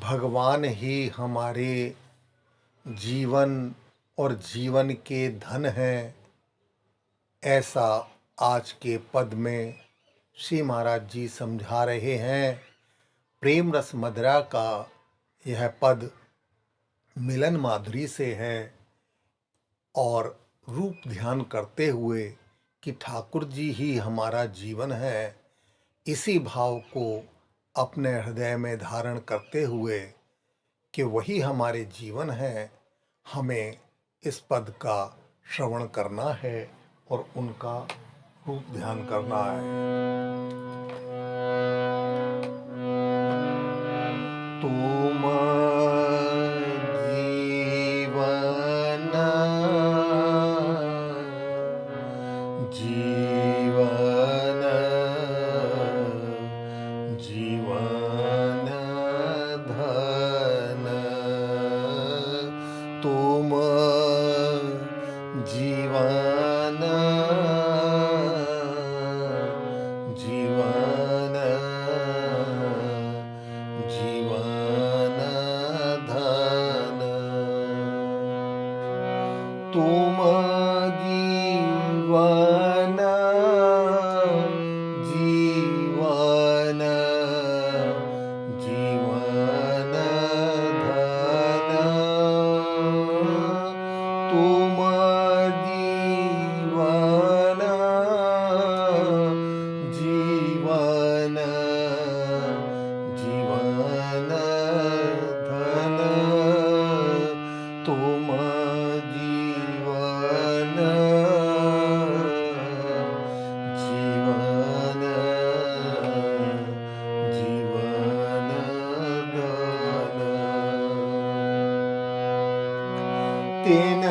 भगवान ही हमारे जीवन और जीवन के धन हैं, ऐसा आज के पद में श्री महाराज जी समझा रहे हैं। प्रेम रस मदिरा का यह पद मिलन माधुरी से है और रूप ध्यान करते हुए कि ठाकुर जी ही हमारा जीवन है, इसी भाव को अपने हृदय में धारण करते हुए कि वही हमारे जीवन है, हमें इस पद का श्रवण करना है और उनका रूप ध्यान करना है। तुम जीवन जीवन धन, तुम जीवन जीवन जीवन धन, तुम जीवन जीवन जीवन धन, तुम जीवन जीवन जीवन धन, तुम जीवन जीवन जीवन धन, तेन